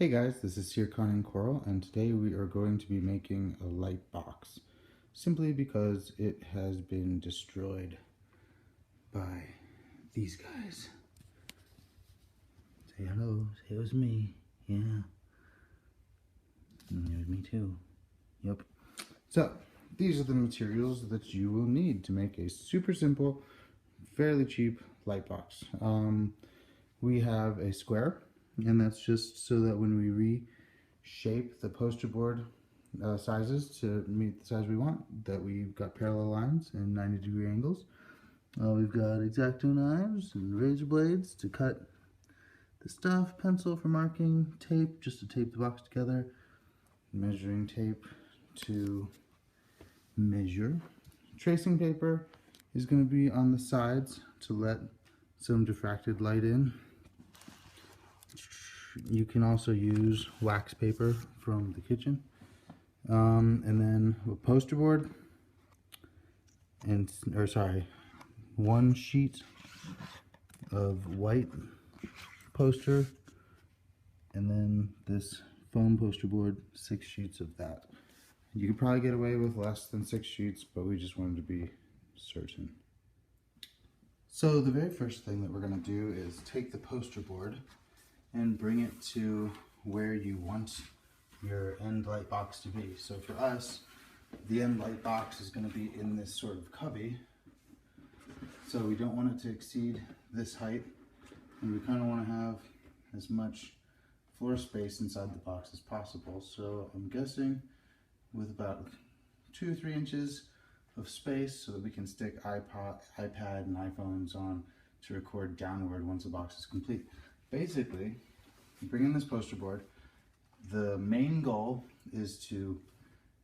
Hey guys, this is Sircon and Coral, and today we are going to be making a light box, simply because it has been destroyed by these guys. Say hello, say it was me, yeah. And it was me too, yep. So, these are the materials that you will need to make a super simple, fairly cheap light box. We have a square, and that's just so that when we reshape the poster board sizes to meet the size we want, that we've got parallel lines and 90-degree angles. We've got X-Acto knives and razor blades to cut the stuff, pencil for marking, tape just to tape the box together, measuring tape to measure. Tracing paper is going to be on the sides to let some diffracted light in. You can also use wax paper from the kitchen. And then a poster board, one sheet of white poster, and then this foam poster board, 6 sheets of that. You could probably get away with less than 6 sheets, but we just wanted to be certain. So the very first thing that we're going to do is take the poster board and bring it to where you want your end light box to be. So for us, the end light box is going to be in this sort of cubby. So we don't want it to exceed this height, and we kind of want to have as much floor space inside the box as possible. So I'm guessing with about 2 or 3 inches of space so that we can stick iPad and iPhones on to record downward once the box is complete. Basically, you bring in this poster board. The main goal is to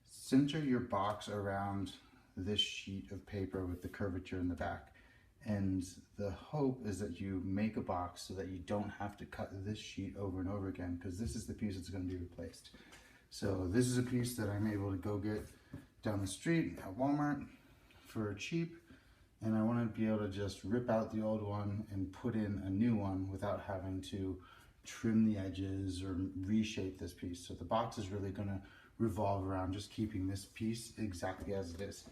center your box around this sheet of paper with the curvature in the back. And the hope is that you make a box so that you don't have to cut this sheet over and over again, because this is the piece that's going to be replaced. So this is a piece that I'm able to go get down the street at Walmart for cheap, and I want to be able to just rip out the old one and put in a new one without having to trim the edges or reshape this piece. So the box is really going to revolve around just keeping this piece exactly as it is.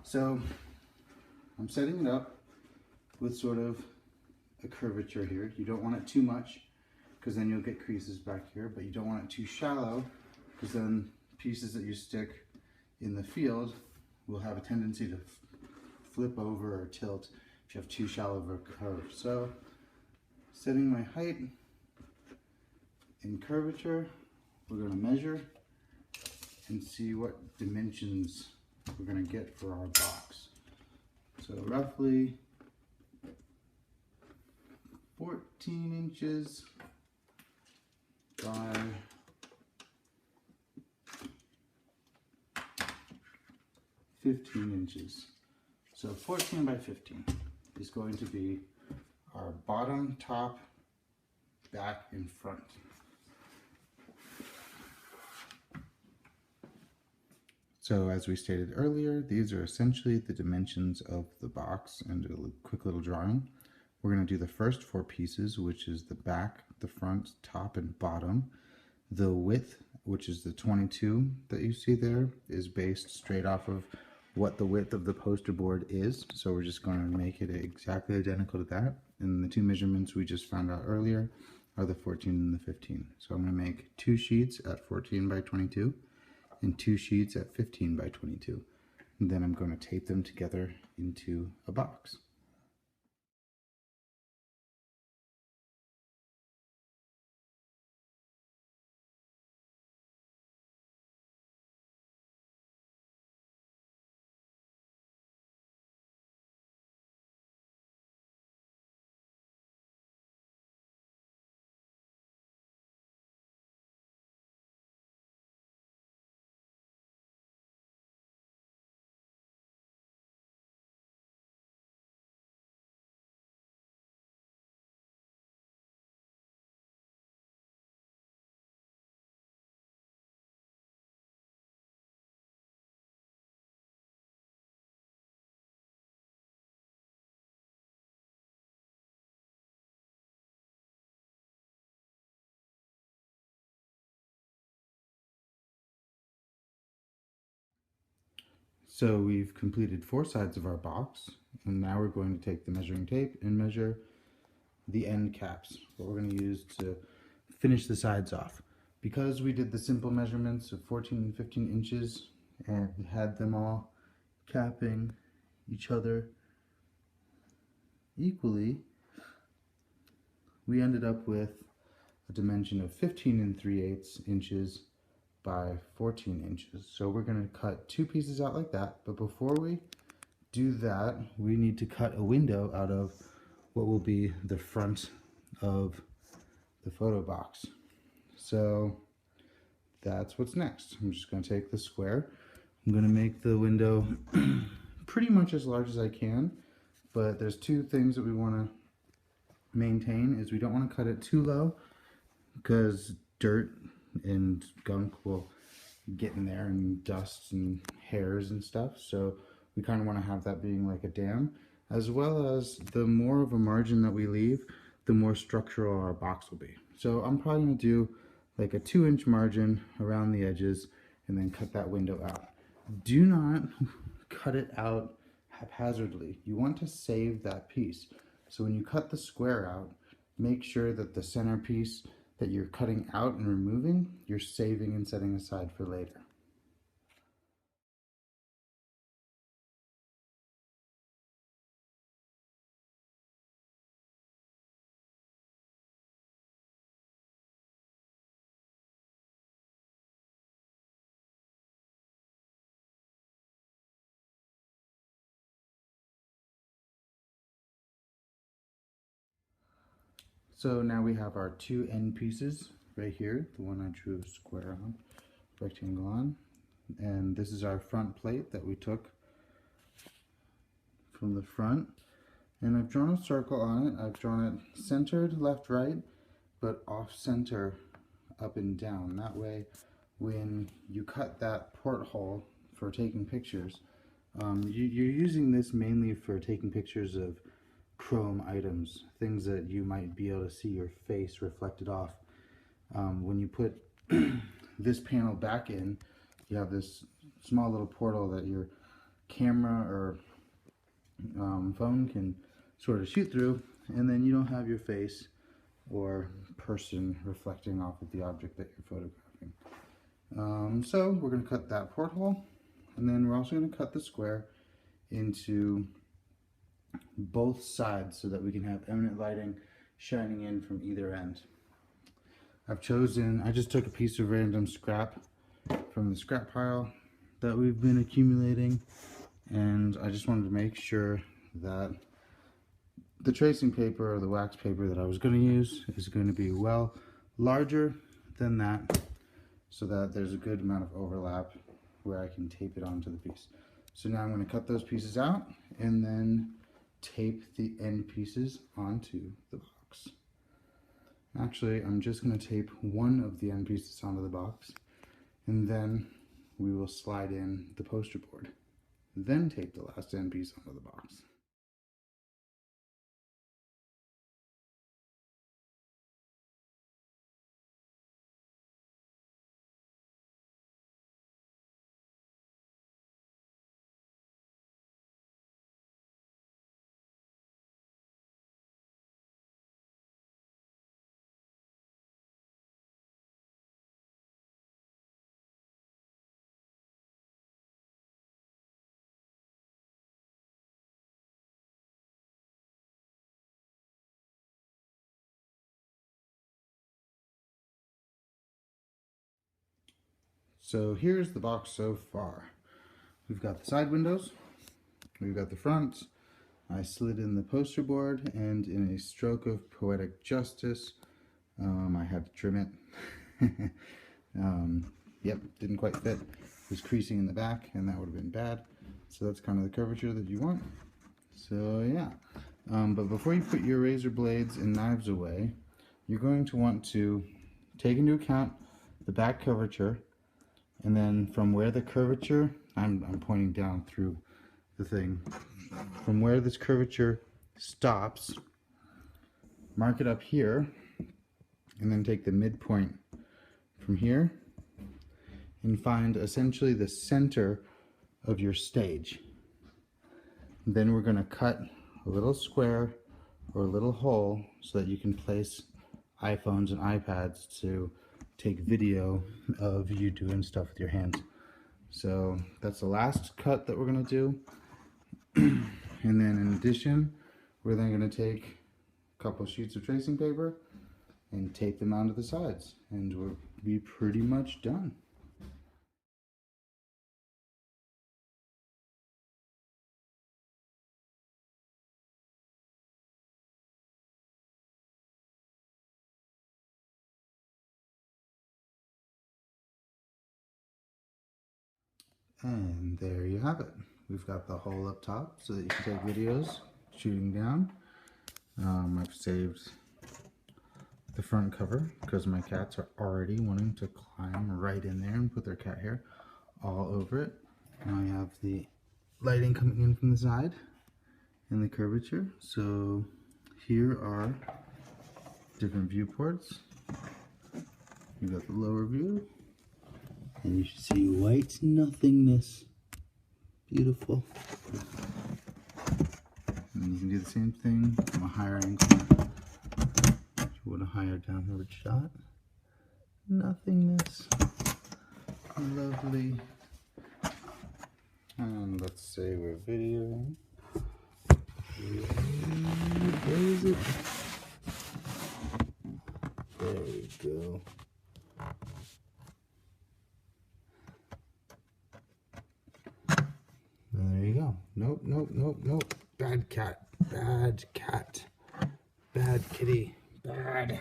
So I'm setting it up with sort of a curvature here. You don't want it too much, because then you'll get creases back here, but you don't want it too shallow, because then pieces that you stick in the field will have a tendency to flip over or tilt if you have too shallow of a curve. So setting my height in curvature, we're going to measure and see what dimensions we're going to get for our box. So roughly 14 inches by 15 inches. So 14 by 15 is going to be our bottom, top, back, and front. So as we stated earlier, these are essentially the dimensions of the box, and a quick little drawing. We're going to do the first 4 pieces, which is the back, the front, top, and bottom. The width, which is the 22 that you see there, is based straight off of what the width of the poster board is. So we're just going to make it exactly identical to that. And the 2 measurements we just found out earlier are the 14 and the 15. So I'm going to make 2 sheets at 14 by 22 and 2 sheets at 15 by 22. And then I'm going to tape them together into a box. So we've completed 4 sides of our box, and now we're going to take the measuring tape and measure the end caps, what we're going to use to finish the sides off. Because we did the simple measurements of 14 and 15 inches and had them all capping each other equally, we ended up with a dimension of 15 3/8 inches by 14 inches. So we're going to cut 2 pieces out like that, but before we do that, we need to cut a window out of what will be the front of the photo box. So that's what's next. I'm just going to take the square. I'm going to make the window pretty much as large as I can, but there's 2 things that we want to maintain. Is we don't want to cut it too low because dirt and gunk will get in there, and dust and hairs and stuff. So we kind of want to have that being like a dam, as well as the more of a margin that we leave, the more structural our box will be. So I'm probably going to do like a 2-inch margin around the edges and then cut that window out. Do not cut it out haphazardly. You want to save that piece. So when you cut the square out, make sure that the center piece that you're cutting out and removing, you're saving and setting aside for later. So now we have our 2 end pieces right here, the one I drew a square on, rectangle on, and this is our front plate that we took from the front, and I've drawn a circle on it. I've drawn it centered left, right, but off center up and down. That way when you cut that porthole for taking pictures, you're using this mainly for taking pictures of chrome items, things that you might be able to see your face reflected off. When you put this panel back in, you have this small little portal that your camera or phone can sort of shoot through, and then you don't have your face or person reflecting off of the object that you're photographing. So we're going to cut that porthole, and then we're also going to cut the square into both sides so that we can have eminent lighting shining in from either end. I just took a piece of random scrap from the scrap pile that we've been accumulating, and I just wanted to make sure that the tracing paper or the wax paper that I was going to use is going to be well larger than that, so that there's a good amount of overlap where I can tape it onto the piece. So now I'm going to cut those pieces out and then tape the end pieces onto the box. Actually, I'm just going to tape one of the end pieces onto the box, and then we will slide in the poster board. Then tape the last end piece onto the box. So here's the box so far. We've got the side windows, we've got the front. I slid in the poster board, and in a stroke of poetic justice, I had to trim it. Yep, didn't quite fit. It was creasing in the back, and that would have been bad. So that's kind of the curvature that you want. So yeah, but before you put your razor blades and knives away, you're going to want to take into account the back curvature, and then from where the curvature, I'm pointing down through the thing, from where this curvature stops, mark it up here, and then take the midpoint from here and find essentially the center of your stage. Then we're going to cut a little square or a little hole so that you can place iPhones and iPads to take video of you doing stuff with your hands. So that's the last cut that we're going to do. And then in addition, we're then going to take a couple sheets of tracing paper and tape them onto the sides, and we'll be pretty much done. And there you have it. We've got the hole up top so that you can take videos shooting down. I've saved the front cover because my cats are already wanting to climb right in there and put their cat hair all over it. Now I have the lighting coming in from the side and the curvature. So here are different viewports. You've got the lower view, and you should see white nothingness. Beautiful. And you can do the same thing from a higher angle. If you want a higher downward shot. Nothingness. Lovely. And let's say we're videoing. Where is it? There we go. There you go. Nope, nope, nope, nope. Bad cat. Bad cat. Bad kitty. Bad.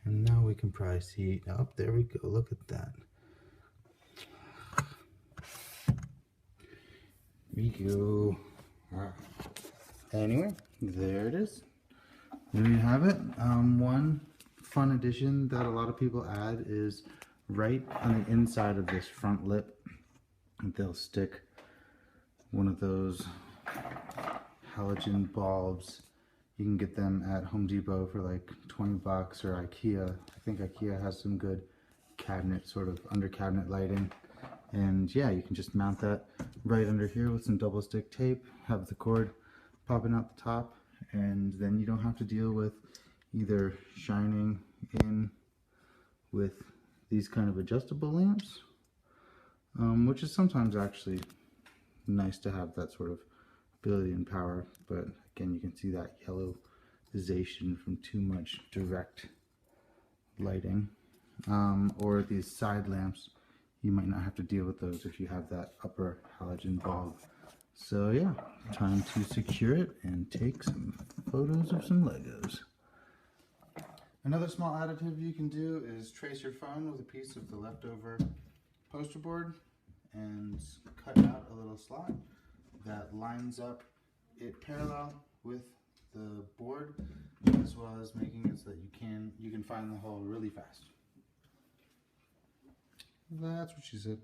And now we can probably see. Oh, there we go. Look at that. There we go. Anyway, there it is. There you have it. One fun addition that a lot of people add is right on the inside of this front lip, they'll stick one of those halogen bulbs. You can get them at Home Depot for like 20 bucks, or IKEA. I think IKEA has some good cabinet, sort of under cabinet lighting. And yeah, you can just mount that right under here with some double stick tape, have the cord popping out the top, and then you don't have to deal with either shining in with these kind of adjustable lamps, which is sometimes actually nice to have that sort of ability and power, but again, you can see that yellowization from too much direct lighting. Or these side lamps, you might not have to deal with those if you have that upper halogen bulb. So yeah, time to secure it and take some photos of some Legos. Another small additive you can do is trace your phone with a piece of the leftover poster board and cut out a little slot that lines up it parallel with the board, as well as making it so that you can find the hole really fast. That's what she said.